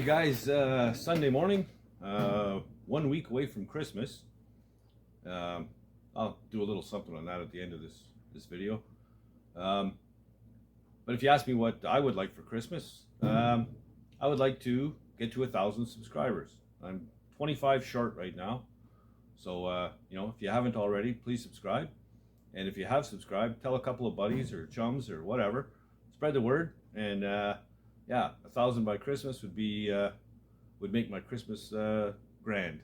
Guys, Sunday morning, 1 week away from Christmas. I'll do a little something on that at the end of this video. But if you ask me what I would like for Christmas, I would like to get to 1,000 subscribers. I'm 25 short right now. So, if you haven't already, please subscribe. And if you have subscribed, tell a couple of buddies or chums or whatever. Spread the word. And yeah, 1,000 by Christmas would be would make my Christmas grand.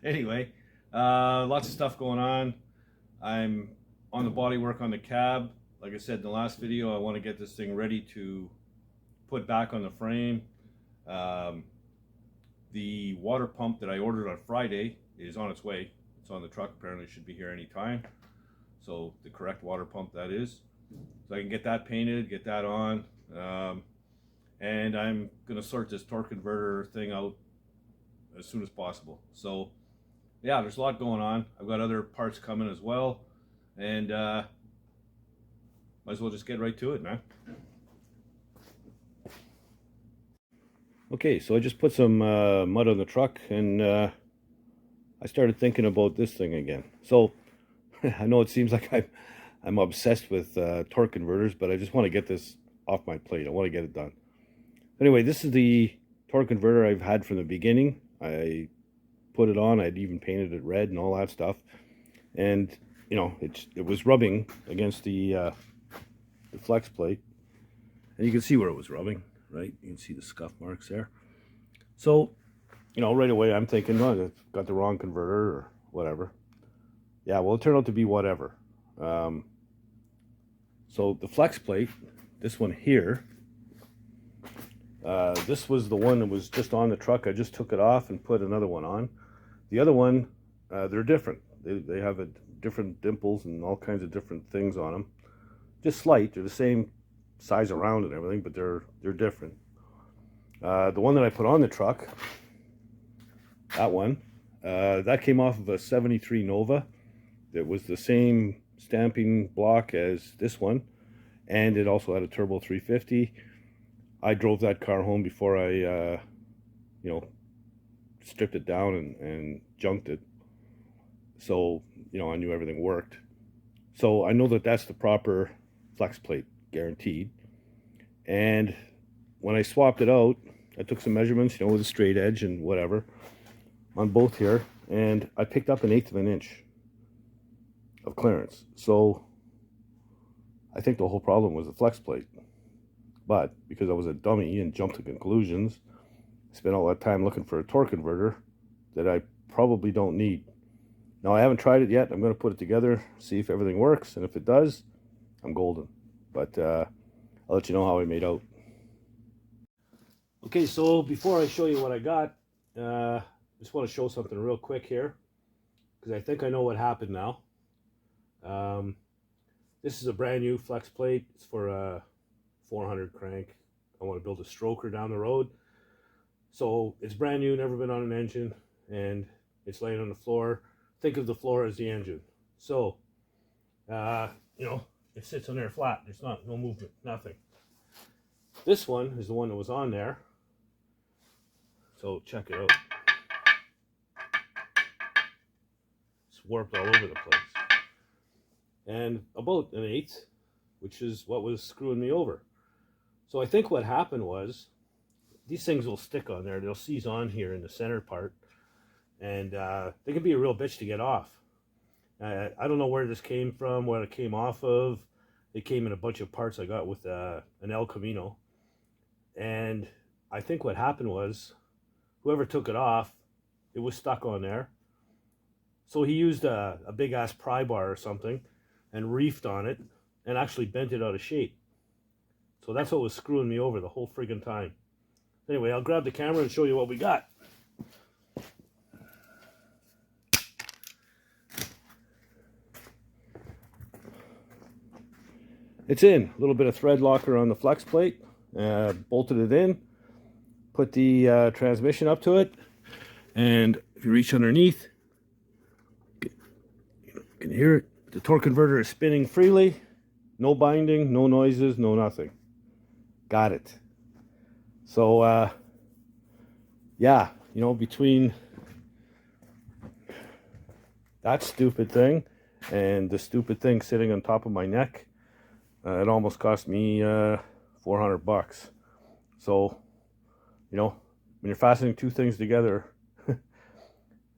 Anyway, lots of stuff going on. I'm on the bodywork on the cab. Like I said in the last video, I want to get this thing ready to put back on the frame. The water pump that I ordered on Friday is on its way. It's on the truck. Apparently it should be here any time. So the correct water pump, that is. So I can get that painted, get that on. And I'm going to sort this torque converter thing out as soon as possible. So yeah, there's a lot going on. I've got other parts coming as well. And might as well just get right to it, man. Okay, so I just put some mud on the truck, and I started thinking about this thing again. So I know it seems like I'm obsessed with torque converters, but I just want to get this off my plate. I want to get it done. Anyway, this is the torque converter I've had from the beginning. I put it on. I'd even painted it red and all that stuff. And it was rubbing against the flex plate, and you can see where it was rubbing, right? You can see the scuff marks there. So, right away I'm thinking, oh, I've got the wrong converter or whatever. Yeah, well, it turned out to be whatever. So the flex plate, this one here, this was the one that was just on the truck. I just took it off and put another one on. The other one, they're different. They have different dimples and all kinds of different things on them. Just slight. They're the same size around and everything, but they're different. The one that I put on the truck, that one, that came off of a 73 Nova. It was the same stamping block as this one, and it also had a turbo 350. I drove that car home before I stripped it down and junked it, so I knew everything worked. So I know that that's the proper flex plate, guaranteed. And when I swapped it out, I took some measurements, with a straight edge and whatever on both here, and I picked up 1/8 of an inch of clearance. So I think the whole problem was the flex plate. But because I was a dummy and jumped to conclusions, I spent all that time looking for a torque converter that I probably don't need. Now, I haven't tried it yet. I'm going to put it together, see if everything works, and if it does, I'm golden. But I'll let you know how I made out. Okay, so before I show you what I got, I just want to show something real quick here, because I think I know what happened now. This is a brand new flex plate. It's for a 400 crank. I want to build a stroker down the road. So it's brand new, never been on an engine, and it's laying on the floor. Think of the floor as the engine. So, it sits on there flat. There's no movement, nothing. This one is the one that was on there. So check it out. It's warped all over the place. And about 1/8, which is what was screwing me over. So I think what happened was, these things will stick on there. They'll seize on here in the center part, and they can be a real bitch to get off. I don't know where this came from, what it came off of. It came in a bunch of parts I got with an El Camino. And I think what happened was, whoever took it off, it was stuck on there. So he used a big-ass pry bar or something and reefed on it and actually bent it out of shape. So that's what was screwing me over the whole friggin' time. Anyway, I'll grab the camera and show you what we got. It's in. A little bit of thread locker on the flex plate. Bolted it in. Put the transmission up to it. And if you reach underneath, you can hear it. The torque converter is spinning freely. No binding, no noises, no nothing. Got it. So yeah, you know, between that stupid thing and the stupid thing sitting on top of my neck, it almost cost me $400. So, you know, when you're fastening two things together,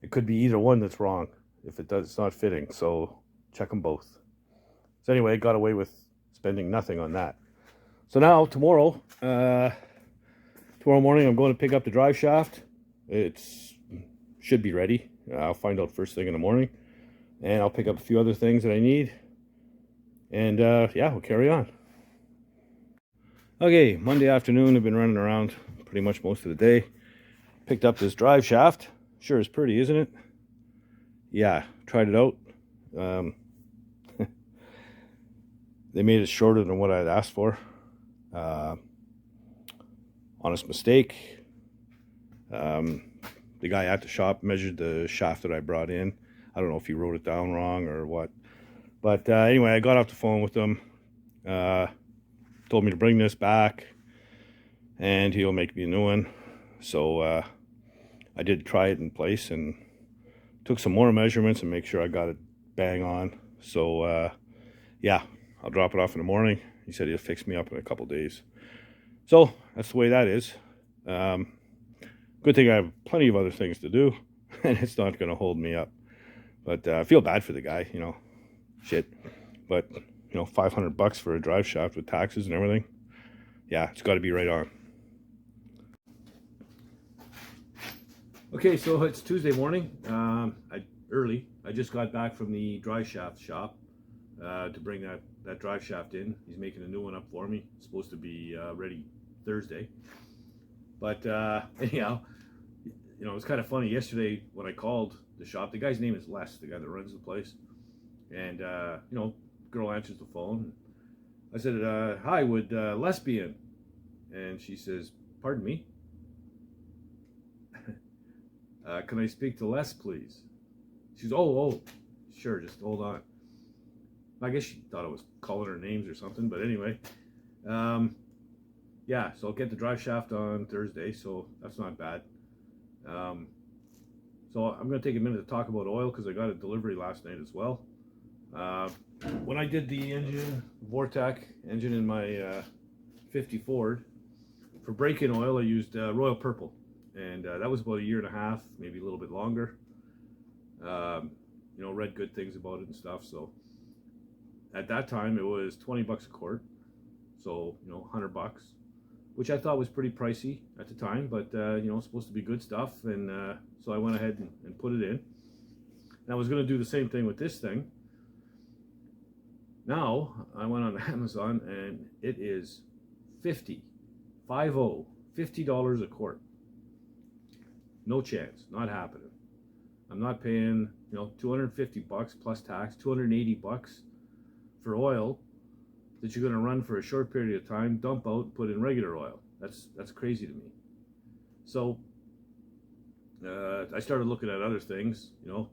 it could be either one that's wrong if it's not fitting. So check them both. So anyway, I got away with spending nothing on that. So now tomorrow morning, I'm going to pick up the drive shaft. It's should be ready. I'll find out first thing in the morning, and I'll pick up a few other things that I need. And yeah, we'll carry on. Okay, Monday afternoon, I've been running around pretty much most of the day. Picked up this drive shaft. Sure is pretty, isn't it? Yeah, tried it out. They made it shorter than what I'd asked for. Honest mistake. The guy at the shop measured the shaft that I brought in. I don't know if he wrote it down wrong or what. But anyway, I got off the phone with him. Told me to bring this back, and he'll make me a new one. So I did try it in place and took some more measurements and make sure I got it bang on. So yeah, I'll drop it off in the morning. He said he'll fix me up in a couple days. So that's the way that is. Good thing I have plenty of other things to do, and it's not going to hold me up. But I feel bad for the guy, you know, shit. But, you know, $500 for a drive shaft with taxes and everything. Yeah, it's got to be right on. Okay, so it's Tuesday morning. Early. I just got back from the drive shaft shop to bring that drive shaft in. He's making a new one up for me. It's supposed to be ready Thursday. But anyhow, you know, it was kind of funny. Yesterday when I called the shop, the guy's name is Les, the guy that runs the place. And, you know, girl answers the phone. I said, hi, would Les be in? And she says, pardon me? Can I speak to Les, please? She says, oh, sure, just hold on. I guess she thought I was calling her names or something, but anyway. Yeah, so I'll get the drive shaft on Thursday, so that's not bad. So I'm going to take a minute to talk about oil because I got a delivery last night as well. When I did the engine, Vortec engine in my 50 Ford, for break-in oil I used Royal Purple, and that was about a year and a half, maybe a little bit longer. You know, read good things about it and stuff. So at that time it was $20 a quart, so you know, $100, which I thought was pretty pricey at the time, but you know, it's supposed to be good stuff, and so I went ahead and put it in. And I was going to do the same thing with this thing. Now I went on Amazon and it is $50 a quart. No chance, not happening. I'm not paying, you know, $250 plus tax, $280 for oil that you're going to run for a short period of time, dump out, and put in regular oil. That's crazy to me. So I started looking at other things. You know,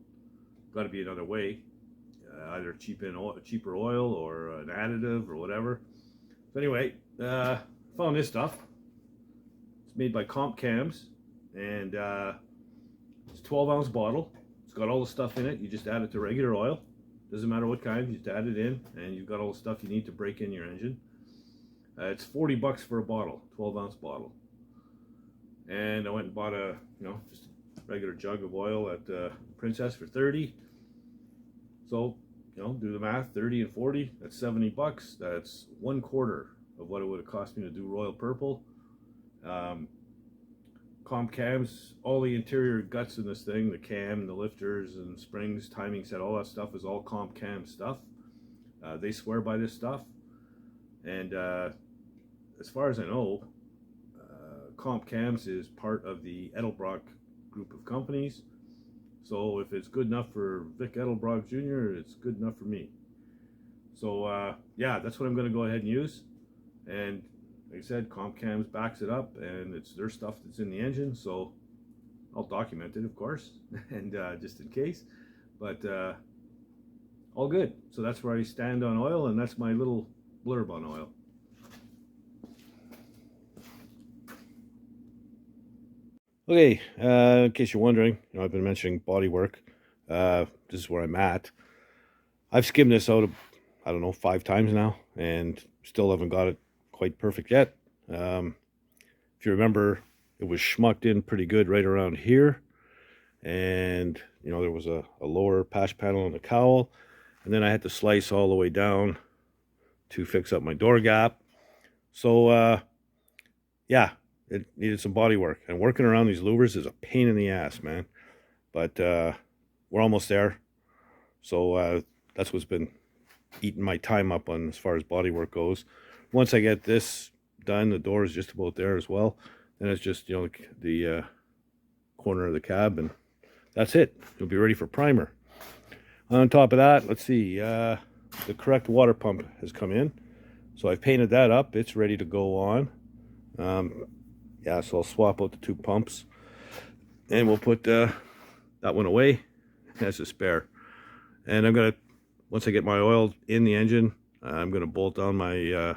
got to be another way. Either cheaper oil or an additive or whatever. So anyway, found this stuff. It's made by Comp Cams, and it's a 12-ounce bottle. It's got all the stuff in it. You just add it to regular oil. Doesn't matter what kind. You just add it in, and you've got all the stuff you need to break in your engine. It's $40 for a bottle, 12-ounce bottle. And I went and bought a, you know, just a regular jug of oil at Princess for $30. So, you know, do the math, 30 and 40, that's $70. That's 1/4 of what it would have cost me to do Royal Purple. Comp Cams, all the interior guts in this thing, the cam, the lifters and springs, timing set, all that stuff is all Comp Cam stuff. They swear by this stuff. And as far as I know, Comp Cams is part of the Edelbrock group of companies. So if it's good enough for Vic Edelbrock Jr., it's good enough for me. So yeah, that's what I'm going to go ahead and use. And like I said, Comp Cams backs it up, and it's their stuff that's in the engine. So I'll document it, of course, and just in case. But all good. So that's where I stand on oil, and that's my little blurb on oil. Okay, in case you're wondering, I've been mentioning Bodywork. This is where I'm at. I've skimmed this out, I don't know, 5 times now, and still haven't got it quite perfect yet. If you remember, it was schmucked in pretty good right around here, and there was a lower patch panel on the cowl, and then I had to slice all the way down to fix up my door gap. So yeah, it needed some body work, and working around these louvers is a pain in the ass, man. But we're almost there. So that's what's been eating my time up on as far as body work goes. Once I get this done, the door is just about there as well. Then it's just the corner of the cab, and that's it. You'll be ready for primer. On top of that, let's see, the correct water pump has come in, so I've painted that up. It's ready to go on. Yeah, so I'll swap out the 2 pumps, and we'll put that one away as a spare. And I'm gonna, once I get my oil in the engine, I'm gonna bolt down my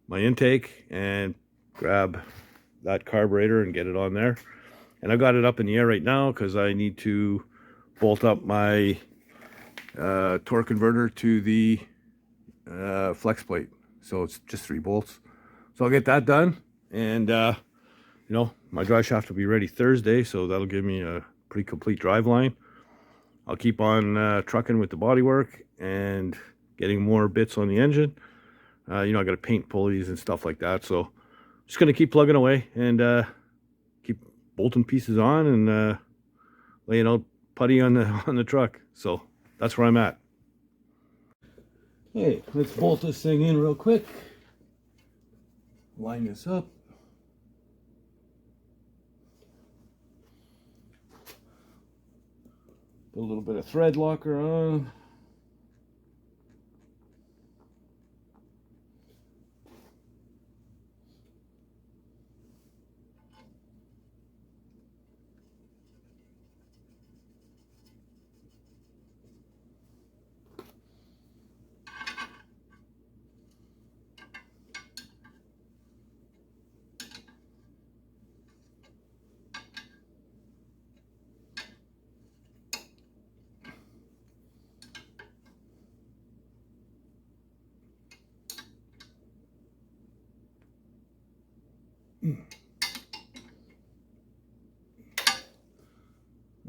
my intake and grab that carburetor and get it on there. And I've got it up in the air right now because I need to bolt up my torque converter to the flex plate. So it's just 3 bolts. So I'll get that done, and my drive shaft will be ready Thursday, so that'll give me a pretty complete drive line. I'll keep on trucking with the bodywork and getting more bits on the engine. I got to paint pulleys and stuff like that, so just gonna keep plugging away and keep bolting pieces on and laying out putty on the truck. So that's where I'm at. Hey, let's bolt this thing in real quick. Line this up. Put a little bit of thread locker on.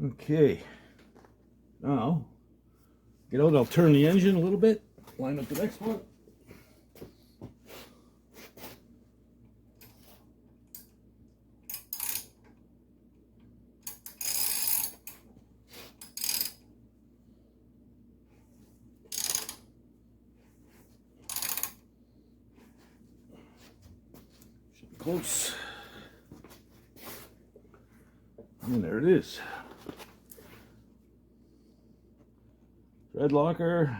Okay, now I'll turn the engine a little bit, line up the next one. Should be close. And there it is. Thread locker.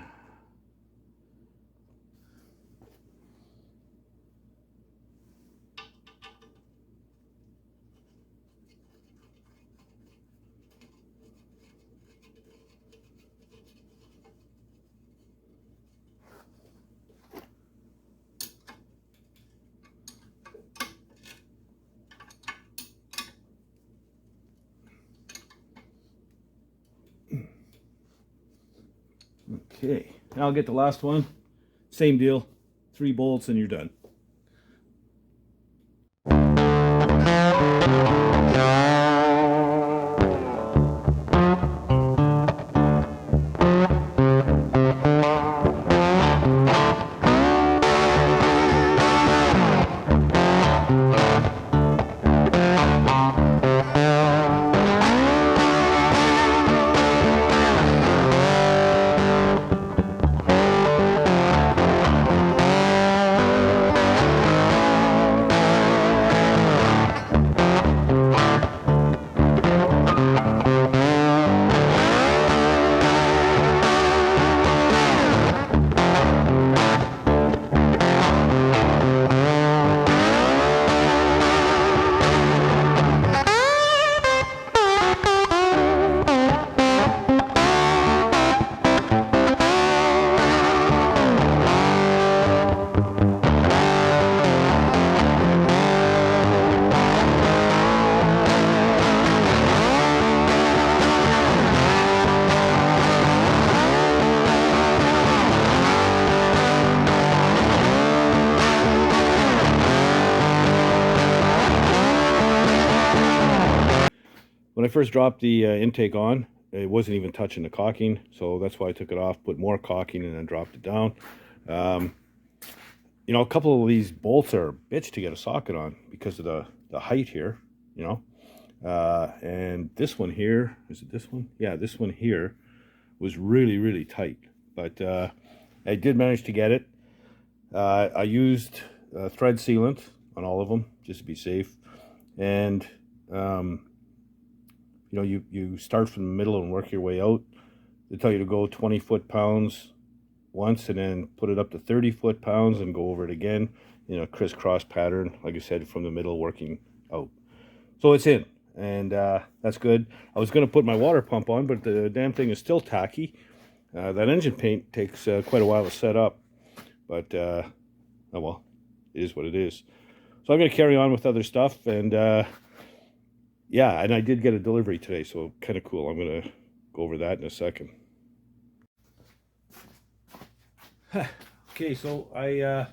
Okay, now I'll get the last one. Same deal, 3 bolts and you're done. I first dropped the intake on, it wasn't even touching the caulking, so that's why I took it off, put more caulking, and then dropped it down. You know, a couple of these bolts are a bitch to get a socket on because of the height here, you know. And this one here, is it this one? Yeah, this one here was really, really tight. But I did manage to get it. I used thread sealant on all of them just to be safe. And, you know, you start from the middle and work your way out. They tell you to go 20 foot-pounds once and then put it up to 30 foot-pounds and go over it again in a crisscross pattern, like I said, from the middle working out. So it's in, and that's good. I was going to put my water pump on, but the damn thing is still tacky. That engine paint takes quite a while to set up, but oh well, it is what it is. So I'm going to carry on with other stuff, and yeah, and I did get a delivery today, so kind of cool. I'm going to go over that in a second. Okay, so I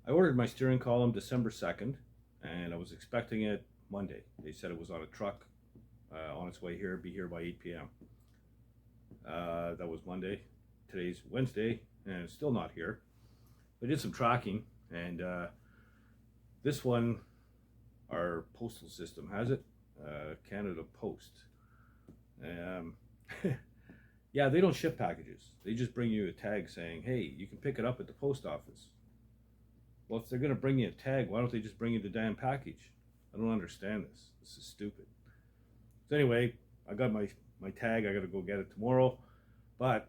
ordered my steering column December 2nd, and I was expecting it Monday. They said it was on a truck on its way here, be here by 8 p.m. That was Monday. Today's Wednesday, and it's still not here. I did some tracking, and this one, our postal system has it, Canada Post. Yeah, they don't ship packages. They just bring you a tag saying, hey, you can pick it up at the post office. Well, if they're going to bring you a tag, why don't they just bring you the damn package? I don't understand this. This is stupid. So anyway, I got my tag. I got to go get it tomorrow. But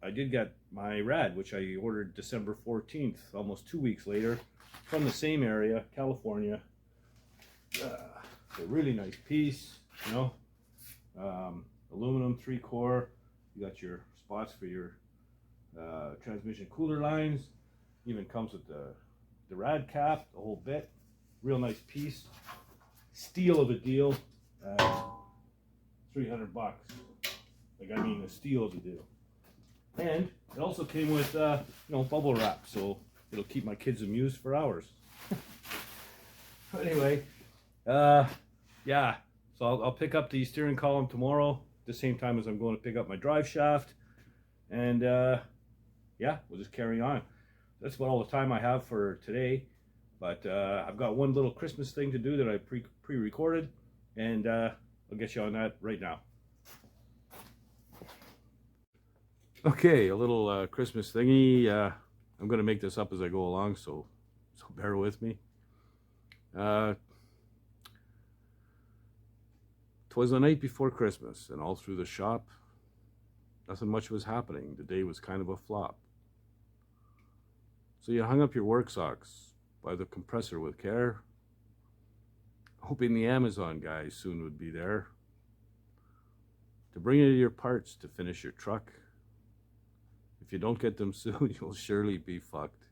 I did get my rad, which I ordered December 14th, almost 2 weeks later, from the same area, California. It's a really nice piece, you know. Aluminum 3-core. You got your spots for your transmission cooler lines. Even comes with the rad cap, the whole bit. Real nice piece. Steal of a deal. $300. Like, I mean, a steal of a deal. And it also came with, you know, bubble wrap, so it'll keep my kids amused for hours. Anyway, yeah. So I'll pick up the steering column tomorrow, at the same time as I'm going to pick up my drive shaft, and yeah, we'll just carry on. That's about all the time I have for today, but I've got one little Christmas thing to do that I pre-recorded, and I'll get you on that right now. Okay, a little Christmas thingy. I'm going to make this up as I go along, so bear with me. 'Twas the night before Christmas, and all through the shop, nothing much was happening. The day was kind of a flop. So you hung up your work socks by the compressor with care, hoping the Amazon guys soon would be there to bring you your parts to finish your truck. If you don't get them soon, you'll surely be fucked.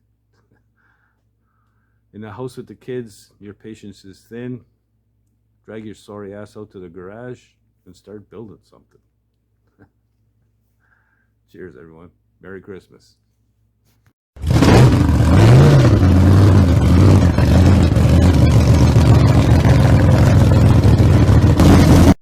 In the house with the kids, your patience is thin. Drag your sorry ass out to the garage and start building something. Cheers, everyone. Merry Christmas.